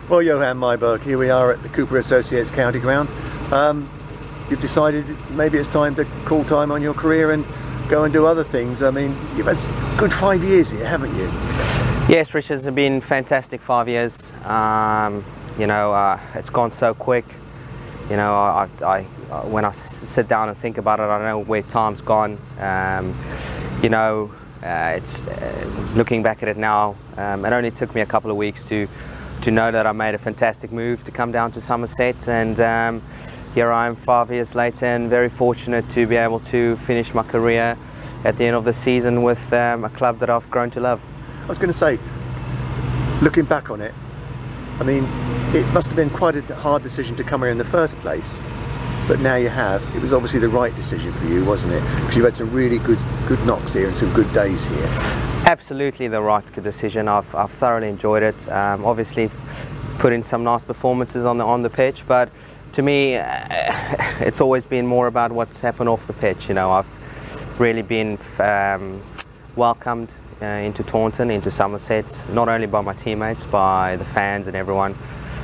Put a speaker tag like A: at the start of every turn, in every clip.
A: Well, Johann, Myburgh, here we are at the Cooper Associates County Ground. You've decided maybe it's time to call time on your career and go and do other things. I mean, you've had a good 5 years here, haven't you?
B: Yes, Rich, it's been fantastic 5 years. It's gone so quick. You know, when I sit down and think about it, I don't know where time's gone. It's looking back at it now, it only took me a couple of weeks to know that I made a fantastic move to come down to Somerset, and here I am 5 years later, and very fortunate to be able to finish my career at the end of the season with a club that I've grown to love.
A: I was going to say, looking back on it, I mean, it must have been quite a hard decision to come here in the first place, but now you have. It was obviously the right decision for you, wasn't it? Because you've had some really good knocks here and some good days here. Absolutely the right decision. I've thoroughly enjoyed it. Obviously put in some nice performances on the pitch, but to me it's always been more about what's happened off the pitch. You know, I've really been welcomed into Taunton, into Somerset, not only by my teammates, by the fans and everyone.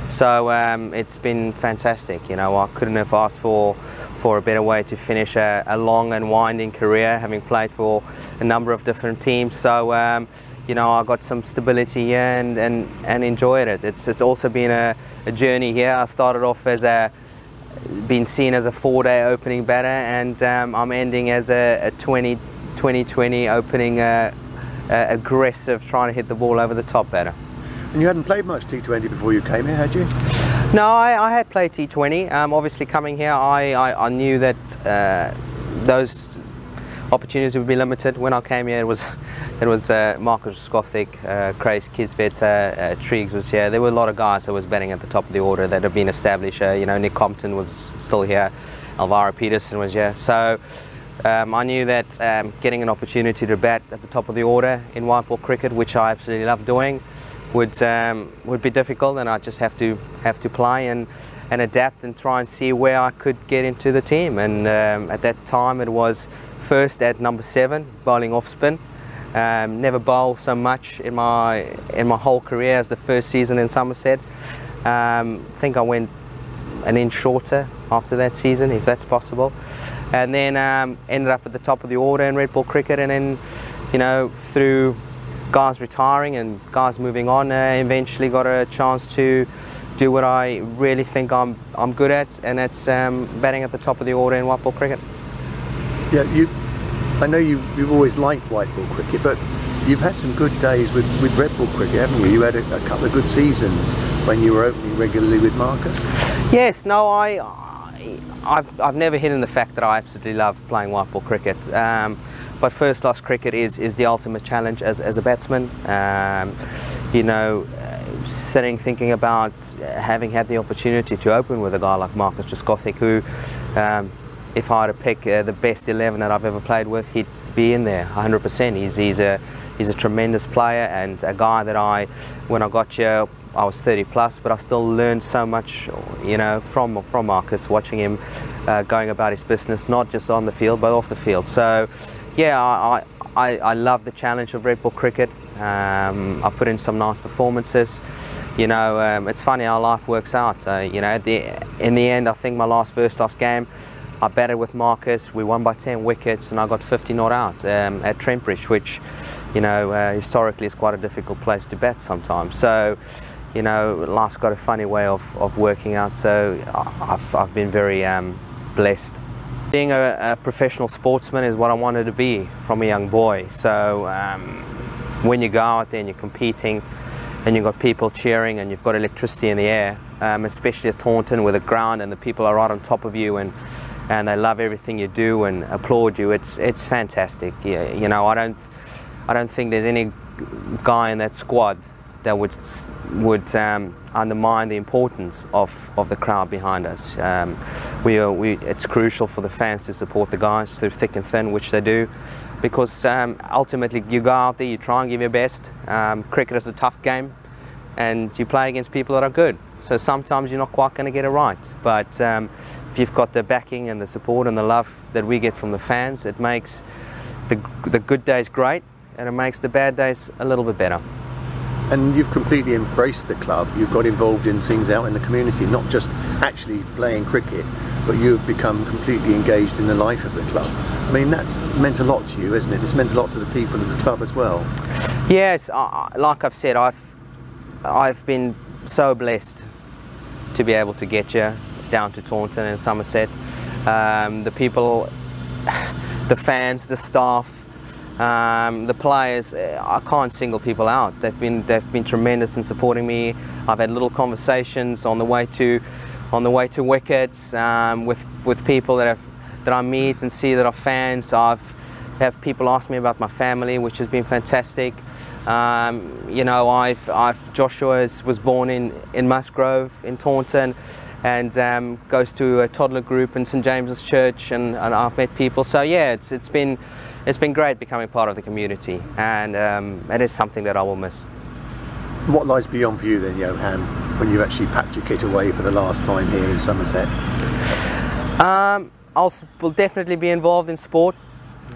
A: So it's been fantastic. You know, I couldn't have asked for a better way to finish a long and winding career, having played for a number of different teams. So you know, I got some stability here and enjoyed it. It's also been a journey here. I started off as being seen as a 4-day opening batter, and I'm ending as a 2020 opening aggressive, trying to hit the ball over the top batter. And you hadn't played much T20 before you came here, had you?
B: No, I had played T20. Obviously coming here, I knew that those opportunities would be limited. When I came here, it was Marcus Skothic, Craig Kisvet, Triggs was here. There were a lot of guys that was batting at the top of the order that had been established. You know, Nick Compton was still here, Alvaro Peterson was here. So I knew that getting an opportunity to bat at the top of the order in white ball cricket, which I absolutely love doing, would be difficult, and I just have to play and adapt and try and see where I could get into the team. And at that time it was first at number 7, bowling off spin. Never bowled so much in my whole career as the first season in Somerset. I think I went an inch shorter after that season, if that's possible, and then ended up at the top of the order in red ball cricket. And then, you know, through guys retiring and guys moving on, eventually got a chance to do what I really think I'm good at, and that's batting at the top of the order in white ball cricket.
A: Yeah, I know you've always liked white ball cricket, but you've had some good days with red ball cricket, haven't you? You had a couple of good seasons when you were opening regularly with Marcus. Yes, no,
B: I've never hidden the fact that I absolutely love playing white ball cricket. But first class cricket is the ultimate challenge as a batsman. You know, thinking about having had the opportunity to open with a guy like Marcus Skothic, who, if I had to pick the best 11 that I've ever played with, he'd be in there 100%. He's a tremendous player, and a guy that when I got here, I was 30 plus, but I still learned so much, you know, from Marcus, watching him going about his business, not just on the field but off the field. So yeah, I love the challenge of red ball cricket. I put in some nice performances. You know, it's funny how life works out. You know, in the end, I think my first last game, I batted with Marcus. We won by 10 wickets, and I got 50 not out at Trentbridge, which, you know, historically is quite a difficult place to bat sometimes. So, you know, life's got a funny way of working out. So I've been very blessed. Being a professional sportsman is what I wanted to be from a young boy. So when you go out there and you're competing and you've got people cheering and you've got electricity in the air, especially at Taunton with the ground and the people are right on top of you and they love everything you do and applaud you, it's fantastic. Yeah, you know, I don't think there's any guy in that squad that would undermine the importance of the crowd behind us. It's crucial for the fans to support the guys through thick and thin, which they do, because ultimately you go out there, you try and give your best. Cricket is a tough game, and you play against people that are good. So sometimes you're not quite going to get it right, but if you've got the backing and the support and the love that we get from the fans, it makes the good days great, and it makes the bad days a little bit better.
A: And you've completely embraced the club. You've got involved in things out in the community, not just actually playing cricket, but you've become completely engaged in the life of the club. I mean, that's meant a lot to you, isn't it? It's meant a lot to the people of the club as well.
B: Yes, like I've said, I've been so blessed to be able to get here down to Taunton and Somerset. The people, the fans, the staff, the players, I can't single people out. They've been tremendous in supporting me. I've had little conversations on the way to wickets with people that I meet and see that are fans. I've have people ask me about my family, which has been fantastic. You know, Joshua was born in Musgrove in Taunton, and goes to a toddler group in St James's Church, and I've met people. So yeah, it's been great becoming part of the community, and it is something that I will miss.
A: What lies beyond for you then, Johann, when you actually packed your kit away for the last time here in Somerset?
B: Will definitely be involved in sport.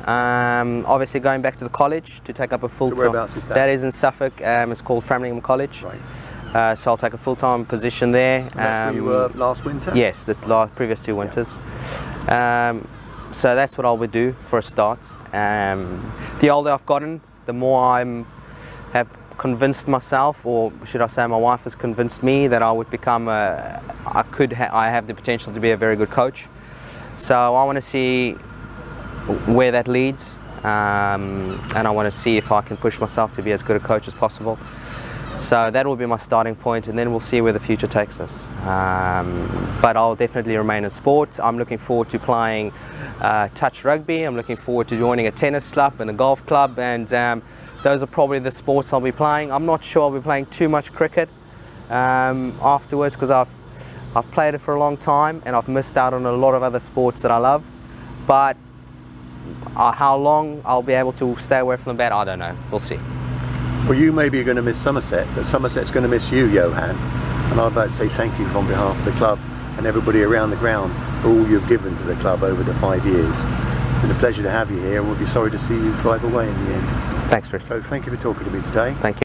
B: Obviously going back to the college to take up a full-time.
A: So whereabouts is that?
B: That is in Suffolk. It's called Framlingham College.
A: Right.
B: So I'll take a full-time position there.
A: And that's where you were last winter?
B: Yes, the previous 2 winters. Yeah. So that's what I would do for a start. The older I've gotten, the more I have convinced myself, or should I say my wife has convinced me, that I would become I have the potential to be a very good coach. So I want to see where that leads, and I want to see if I can push myself to be as good a coach as possible. So that will be my starting point, and then we'll see where the future takes us. But I'll definitely remain in sport. I'm looking forward to playing touch rugby. I'm looking forward to joining a tennis club and a golf club, and those are probably the sports I'll be playing. I'm not sure I'll be playing too much cricket afterwards, because I've played it for a long time and I've missed out on a lot of other sports that I love. But how long I'll be able to stay away from the bat, I don't know. We'll see.
A: Well, you maybe are going to miss Somerset, but Somerset's going to miss you, Johann. And I'd like to say thank you on behalf of the club and everybody around the ground for all you've given to the club over the 5 years. It's been a pleasure to have you here, and we'll be sorry to see you drive away in the end.
B: Thanks, Chris.
A: So thank you for talking to me today.
B: Thank you.